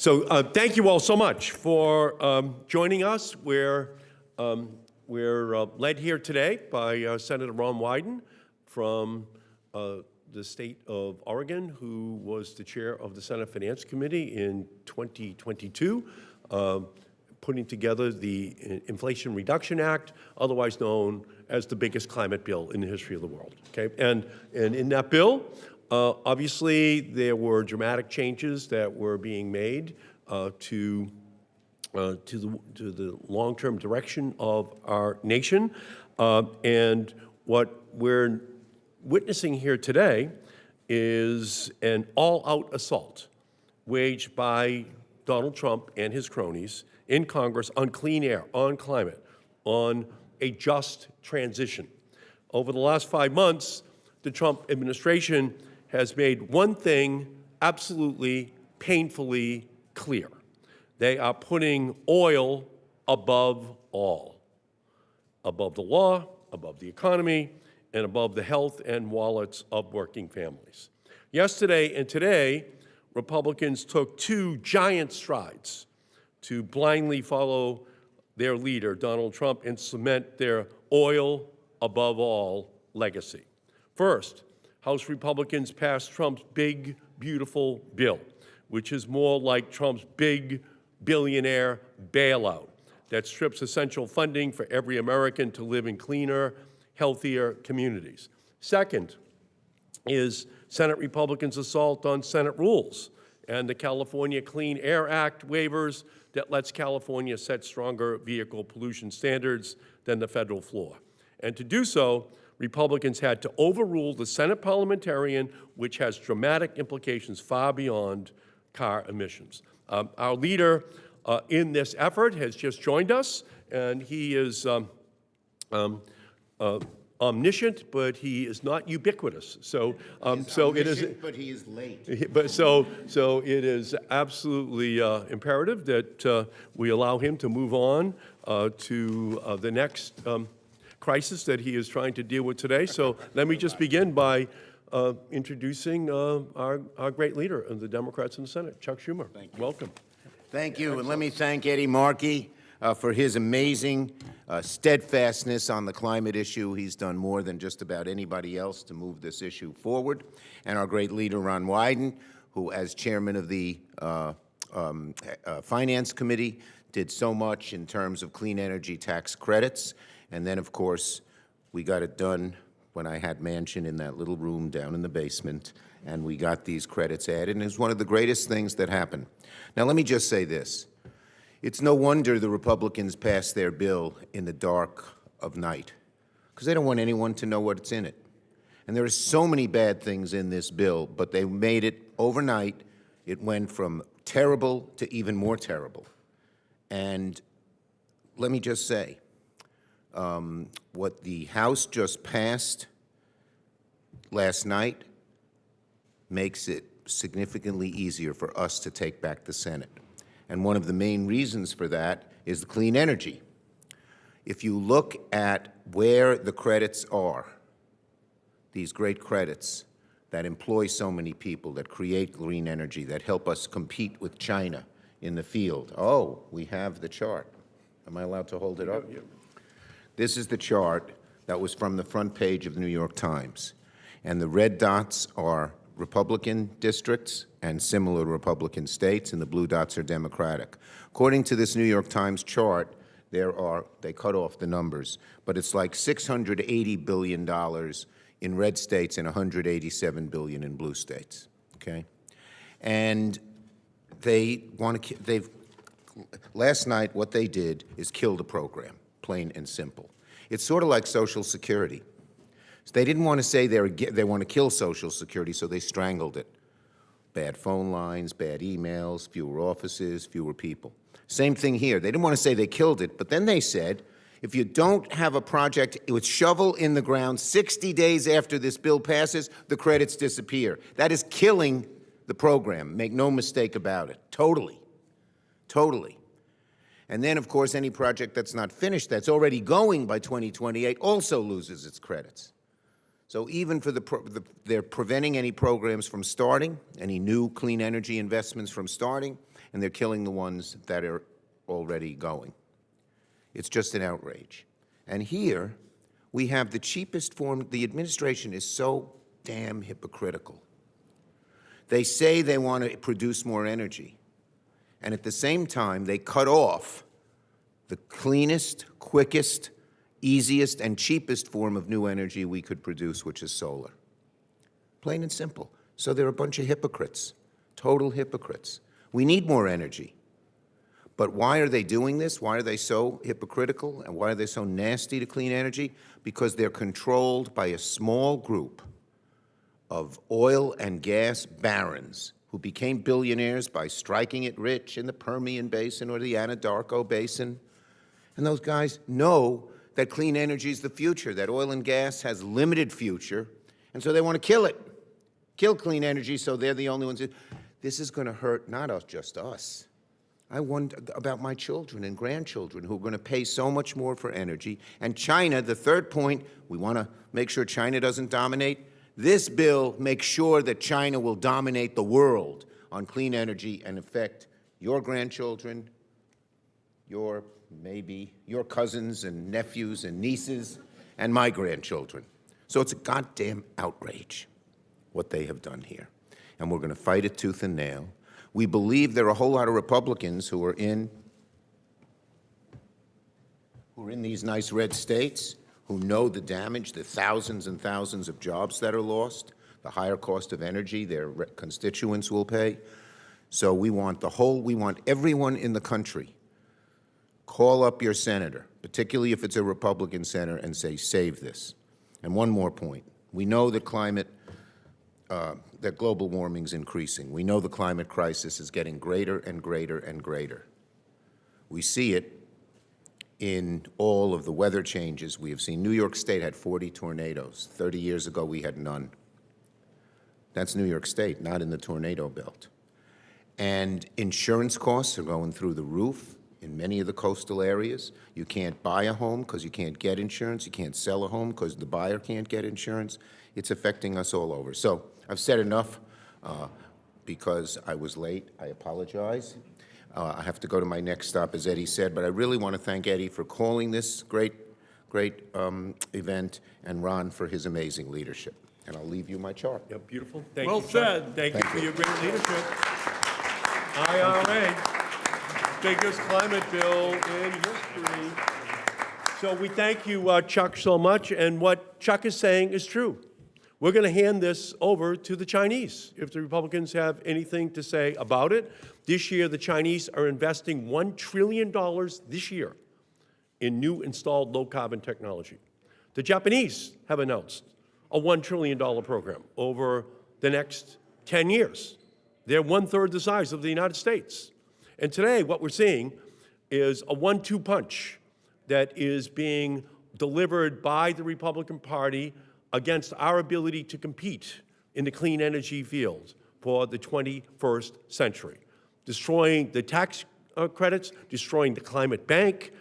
Thank you all so much for joining us. We're led here today by Senator Ron Wyden from the state of Oregon, who was the chair of the Senate Finance Committee in 2022, putting together the Inflation Reduction Act, otherwise known as the biggest climate bill in the history of the world. Okay, and in that bill, obviously, there were dramatic changes that were being made to the long-term direction of our nation. And what we're witnessing here today is an all-out assault waged by Donald Trump and his cronies in Congress on clean air, on climate, on a just transition. Over the last 5 months, the Trump administration has made one thing absolutely painfully clear. They are putting oil above all, above the law, above the economy, and above the health and wallets of working families. Yesterday and today, Republicans took 2 giant strides to blindly follow their leader, Donald Trump, and cement their oil above all legacy. First, House Republicans passed Trump's big, beautiful bill, which is more like Trump's big billionaire bailout that strips essential funding for every American to live in cleaner, healthier communities. Second is Senate Republicans' assault on Senate rules and the California Clean Air Act waivers that lets California set stronger vehicle pollution standards than the federal floor. And to do so, Republicans had to overrule the Senate parliamentarian, which has dramatic implications far beyond car emissions. Our leader in this effort has just joined us, and he is omniscient, but he is not ubiquitous. So it is. But he is late. But so it is absolutely imperative that we allow him to move on to the next crisis that he is trying to deal with today. So let me just begin by introducing our great leader of the Democrats in the Senate, Chuck Schumer. Thank you. Welcome. Thank you, and let me thank Eddie Markey for his amazing steadfastness on the climate issue. He's done more than just about anybody else to move this issue forward. And our great leader, Ron Wyden, who as chairman of the Finance Committee did so much in terms of clean energy tax credits. And then, of course, we got it done when I had Manchin in that little room down in the basement, and we got these credits added, and it's one of the greatest things that happened. Now, let me just say this. It's no wonder the Republicans passed their bill in the dark of night, because they don't want anyone to know what's in it. And there are so many bad things in this bill, but they made it overnight. It went from terrible to even more terrible. And let me just say, what the House just passed last night makes it significantly easier for us to take back the Senate. And one of the main reasons for that is the clean energy. If you look at where the credits are, these great credits that employ so many people, that create green energy, that help us compete with China in the field. Oh, we have the chart. Am I allowed to hold it up? This is the chart that was from the front page of the New York Times. And the red dots are Republican districts and similar Republican states, and the blue dots are Democratic. According to this New York Times chart, they cut off the numbers, but it's like $680 billion in red states and $187 billion in blue states, okay? And last night what they did is kill the program, plain and simple. It's sort of like Social Security. So they didn't want to say they want to kill Social Security, so they strangled it. Bad phone lines, bad emails, fewer offices, fewer people. Same thing here. They didn't want to say they killed it, but then they said, if you don't have a project with shovel in the ground 60 days after this bill passes, the credits disappear. That is killing the program. Make no mistake about it. Totally. Totally. And then, of course, any project that's not finished, that's already going by 2028, also loses its credits. So even for they're preventing any programs from starting, any new clean energy investments from starting, and they're killing the ones that are already going. It's just an outrage. And here, we have the cheapest form. The administration is so damn hypocritical. They say they want to produce more energy, and at the same time, they cut off the cleanest, quickest, easiest, and cheapest form of new energy we could produce, which is solar. Plain and simple. So they're a bunch of hypocrites, total hypocrites. We need more energy. But why are they doing this? Why are they so hypocritical? And why are they so nasty to clean energy? Because they're controlled by a small group of oil and gas barons who became billionaires by striking it rich in the Permian Basin or the Anadarko Basin. And those guys know that clean energy is the future, that oil and gas has limited future, and so they want to kill it. Kill clean energy so they're the only ones. This is going to hurt not just us. I wonder about my children and grandchildren who are going to pay so much more for energy. And China, the third point, we want to make sure China doesn't dominate. This bill makes sure that China will dominate the world on clean energy and affect your grandchildren, maybe your cousins and nephews and nieces, and my grandchildren. So it's a goddamn outrage what they have done here. And we're going to fight it tooth and nail. We believe there are a whole lot of Republicans who are in these nice red states, who know the damage, the thousands and thousands of jobs that are lost, the higher cost of energy their constituents will pay. So we want everyone in the country, call up your senator, particularly if it's a Republican senator, and say, save this. And one more point. We know that that global warming is increasing. We know the climate crisis is getting greater and greater and greater. We see it in all of the weather changes we have seen. New York State had 40 tornadoes. 30 years ago, we had none. That's New York State, not in the tornado belt. And insurance costs are going through the roof in many of the coastal areas. You can't buy a home because you can't get insurance. You can't sell a home because the buyer can't get insurance. It's affecting us all over. So I've said enough because I was late. I apologize. I have to go to my next stop, as Eddie said, but I really want to thank Eddie for calling this great event, and Ron for his amazing leadership. And I'll leave you my chart. Yeah, beautiful. Thank Well you, Chuck. said. Thank you for your great leadership. IRA, biggest climate bill in history. So we thank you, Chuck, so much. And what Chuck is saying is true. We're going to hand this over to the Chinese if the Republicans have anything to say about it. This year, the Chinese are investing $1 trillion this year in new installed low-carbon technology. The Japanese have announced a $1 trillion program over the next 10 years. They're one-third the size of the United States. And today, what we're seeing is a 1-2 punch that is being delivered by the Republican Party against our ability to compete in the clean energy field for the 21st century, destroying the tax credits, destroying the climate bank,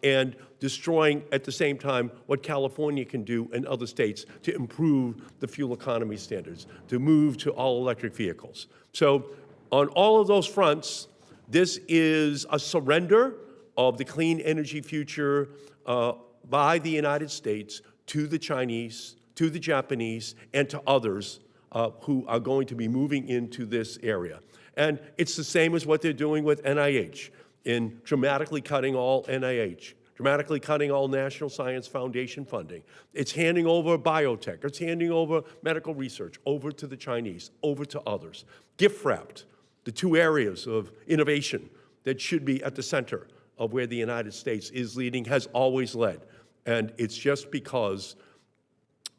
and destroying at the same time what California can do and other states to improve the fuel economy standards, to move to all-electric vehicles. So on all of those fronts, this is a surrender of the clean energy future by the United States to the Chinese, to the Japanese, and to others who are going to be moving into this area. And it's the same as what they're doing with NIH in dramatically cutting all NIH, dramatically cutting all National Science Foundation funding. It's handing over biotech, it's handing over medical research over to the Chinese, over to others. Gift-wrapped, the two areas of innovation that should be at the center of where the United States is leading, has always led. And it's just because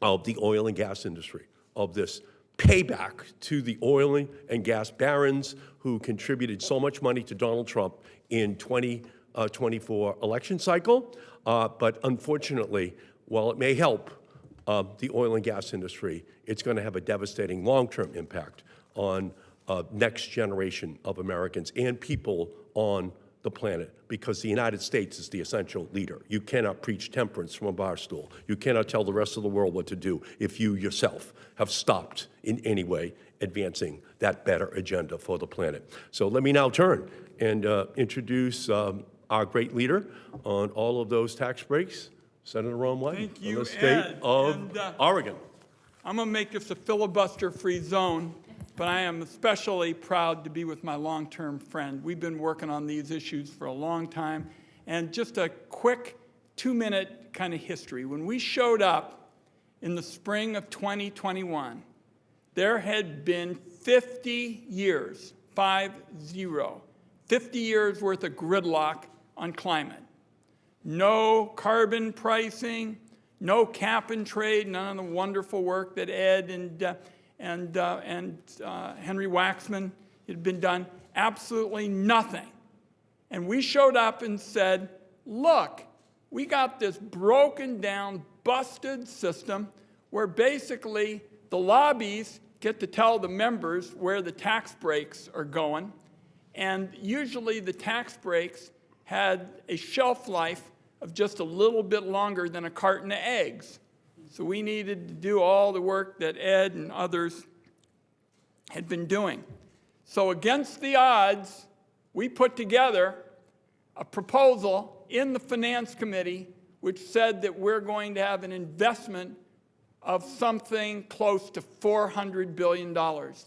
of the oil and gas industry, of this payback to the oil and gas barons who contributed so much money to Donald Trump in 2024 election cycle. But unfortunately, while it may help the oil and gas industry, it's going to have a devastating long-term impact on next generation of Americans and people on the planet, because the United States is the essential leader. You cannot preach temperance from a bar stool. You cannot tell the rest of the world what to do if you yourself have stopped in any way advancing that better agenda for the planet. So let me now turn and introduce our great leader on all of those tax breaks, Senator Ron Wyden, Thank you, from the state Ed. of And, Oregon. I'm going to make this a filibuster-free zone, but I am especially proud to be with my long-term friend. We've been working on these issues for a long time. And just a quick 2-minute kind of history. When we showed up in the spring of 2021, there had been 50 years, 50 years worth of gridlock on climate. No carbon pricing, no cap and trade, none of the wonderful work that Ed and Henry Waxman had been done, absolutely nothing. And we showed up and said, look, we got this broken down, busted system where basically the lobbies get to tell the members where the tax breaks are going. And usually the tax breaks had a shelf life of just a little bit longer than a carton of eggs. So we needed to do all the work that Ed and others had been doing. So against the odds, we put together a proposal in the Finance Committee which said that we're going to have an investment of something close to $400 billion.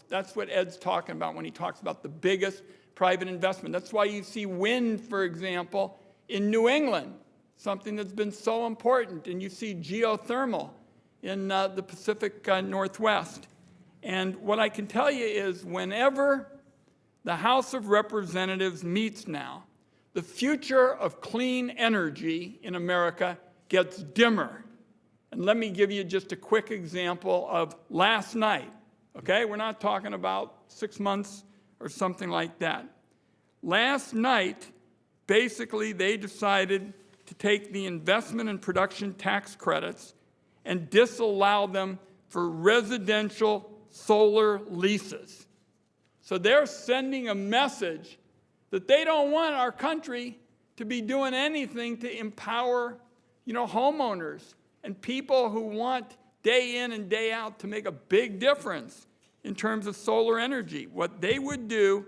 That's what Ed's talking about when he talks about the biggest private investment. That's why you see wind, for example, in New England, something that's been so important, and you see geothermal in the Pacific Northwest. And what I can tell you is whenever the House of Representatives meets now, the future of clean energy in America gets dimmer. And let me give you just a quick example of last night, okay? We're not talking about 6 months or something like that. Last night, basically, they decided to take the investment and production tax credits and disallow them for residential solar leases. So they're sending a message that they don't want our country to be doing anything to empower, homeowners and people who want day in and day out to make a big difference in terms of solar energy. What they would do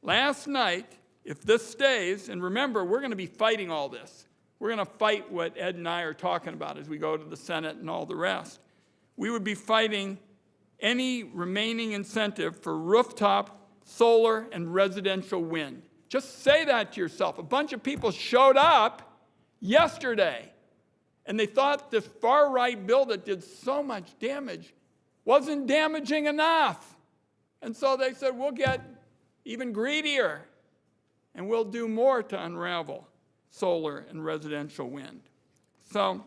last night, if this stays, and remember, we're going to be fighting all this. We're going to fight what Ed and I are talking about as we go to the Senate and all the rest. We would be fighting any remaining incentive for rooftop solar and residential wind. Just say that to yourself. A bunch of people showed up yesterday, and they thought this far-right bill that did so much damage wasn't damaging enough. And so they said, we'll get even greedier, and we'll do more to unravel solar and residential wind. So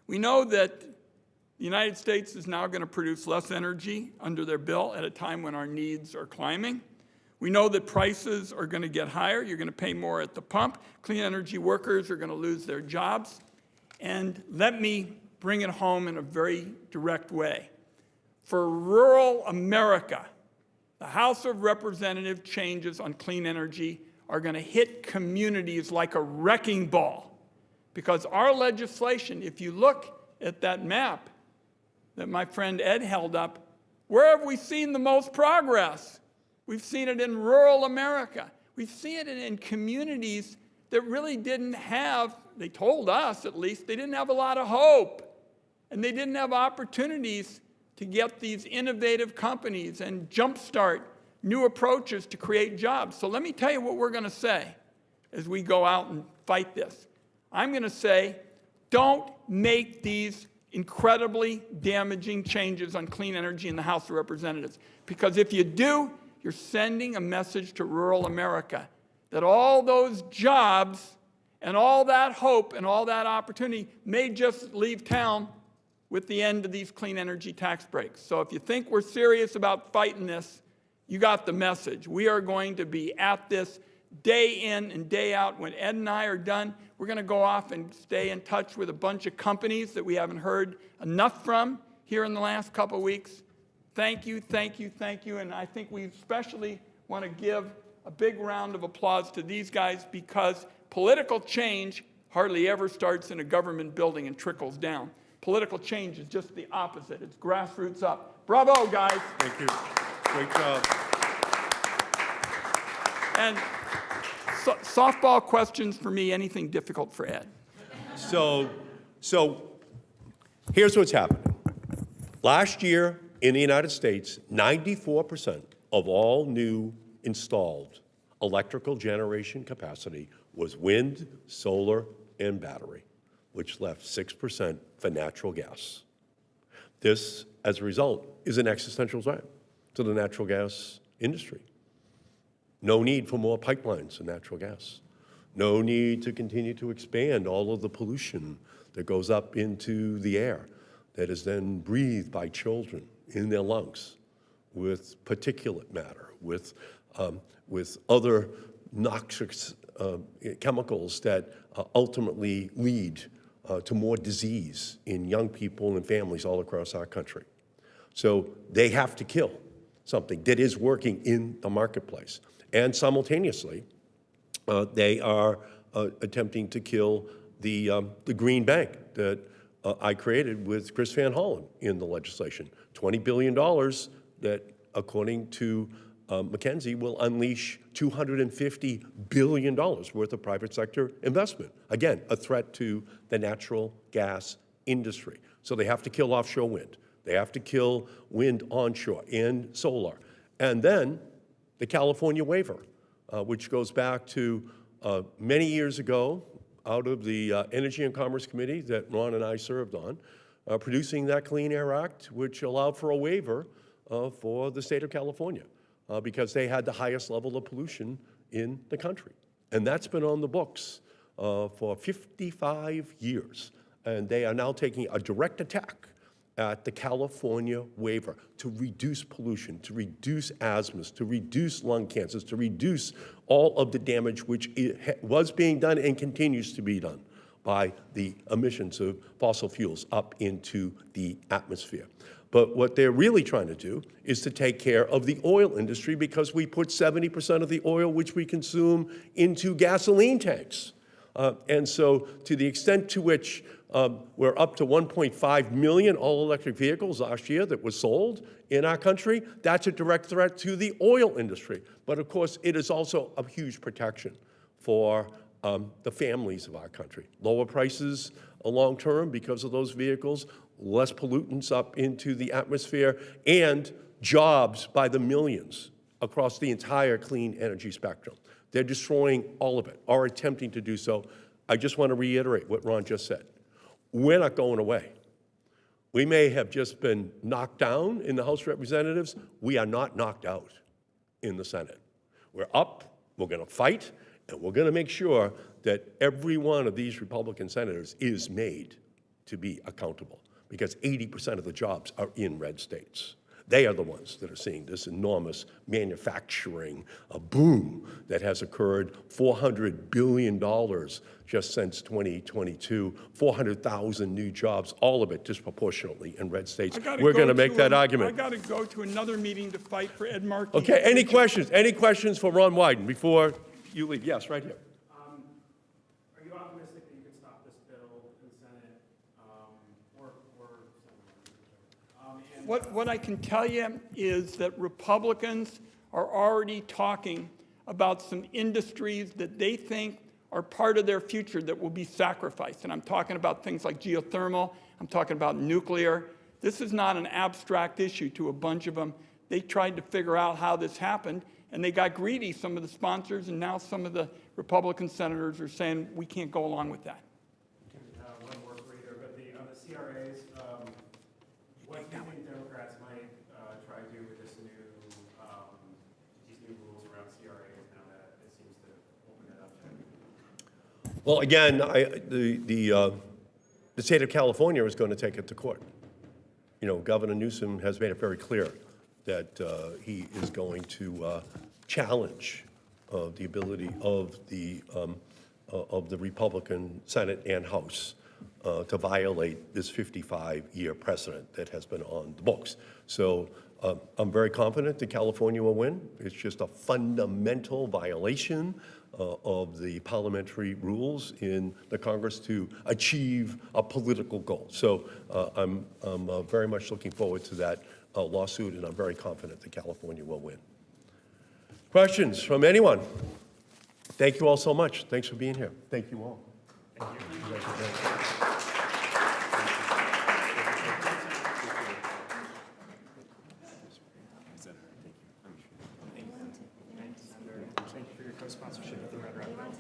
we know that the United States is now going to produce less energy under their bill at a time when our needs are climbing. We know that prices are going to get higher. You're going to pay more at the pump. Clean energy workers are going to lose their jobs. And let me bring it home in a very direct way. For rural America, the House of Representatives changes on clean energy are going to hit communities like a wrecking ball. Because our legislation, if you look at that map that my friend Ed held up, where have we seen the most progress? We've seen it in rural America. We've seen it in communities that really didn't have, they told us at least, they didn't have a lot of hope. And they didn't have opportunities to get these innovative companies and jumpstart new approaches to create jobs. So let me tell you what we're going to say as we go out and fight this. I'm going to say, don't make these incredibly damaging changes on clean energy in the House of Representatives. Because if you do, you're sending a message to rural America that all those jobs and all that hope and all that opportunity may just leave town with the end of these clean energy tax breaks. So if you think we're serious about fighting this, you got the message. We are going to be at this day in and day out. When Ed and I are done, we're going to go off and stay in touch with a bunch of companies that we haven't heard enough from here in the last couple of weeks. Thank you, thank you, thank you. And I think we especially want to give a big round of applause to these guys, because political change hardly ever starts in a government building and trickles down. Political change is just the opposite. It's grassroots up. Bravo, guys. Thank you. Great job. And softball questions for me, anything difficult for Ed? So here's what's happening. Last year in the United States, 94% of all new installed electrical generation capacity was wind, solar, and battery, which left 6% for natural gas. This, as a result, is an existential threat to the natural gas industry. No need for more pipelines of natural gas. No need to continue to expand all of the pollution that goes up into the air that is then breathed by children in their lungs with particulate matter, with other noxious chemicals that ultimately lead to more disease in young people and families all across our country. So they have to kill something that is working in the marketplace. And simultaneously, they are attempting to kill the green bank that I created with Chris Van Hollen in the legislation. $20 billion that, according to McKinsey, will unleash $250 billion worth of private sector investment. Again, a threat to the natural gas industry. So they have to kill offshore wind. They have to kill wind onshore and solar. And then the California waiver, which goes back to many years ago out of the Energy and Commerce Committee that Ron and I served on, producing that Clean Air Act, which allowed for a waiver for the state of California because they had the highest level of pollution in the country. And that's been on the books for 55 years. And they are now taking a direct attack at the California waiver to reduce pollution, to reduce asthmas, to reduce lung cancers, to reduce all of the damage which was being done and continues to be done by the emissions of fossil fuels up into the atmosphere. But what they're really trying to do is to take care of the oil industry, because we put 70% of the oil which we consume into gasoline tanks. And so to the extent to which we're up to 1.5 million all-electric vehicles last year that were sold in our country, that's a direct threat to the oil industry. But of course, it is also a huge protection for the families of our country. Lower prices long-term because of those vehicles, less pollutants up into the atmosphere, and jobs by the millions across the entire clean energy spectrum. They're destroying all of it, or attempting to do so. I just want to reiterate what Ron just said. We're not going away. We may have just been knocked down in the House of Representatives. We are not knocked out in the Senate. We're up, we're going to fight, and we're going to make sure that every one of these Republican senators is made to be accountable, because 80% of the jobs are in red states. They are the ones that are seeing this enormous manufacturing boom that has occurred, $400 billion just since 2022, 400,000 new jobs, all of it disproportionately in red states. We're going to make that argument. I got to go to another meeting to fight for Ed Markey. Okay, any questions? Any questions for Ron Wyden before you leave? Yes, right here. Are you optimistic that you can stop this bill in the Senate What I can tell you is that Republicans are already talking about some industries that they think are part of their future that will be sacrificed. And I'm talking about things like geothermal. I'm talking about nuclear. This is not an abstract issue to a bunch of them. They tried to figure out how this happened, and they got greedy, some of the sponsors, and now some of the Republican senators are saying, we can't go along with that. one more for either, but on the CRAs, what do you think Democrats might try to do with these new rules around CRAs now that it seems to open it up? Well, again, the state of California is going to take it to court. You know, Governor Newsom has made it very clear that he is going to challenge the ability of the Republican Senate and House to violate this 55-year precedent that has been on the books. So I'm very confident that California will win. It's just a fundamental violation of the parliamentary rules in the Congress to achieve a political goal. So I'm very much looking forward to that lawsuit, and I'm very confident that California will win. Questions from anyone? Thank you all so much. Thanks for being here. Thank you all. Thank you for your co-sponsorship of the Red Rock Bill.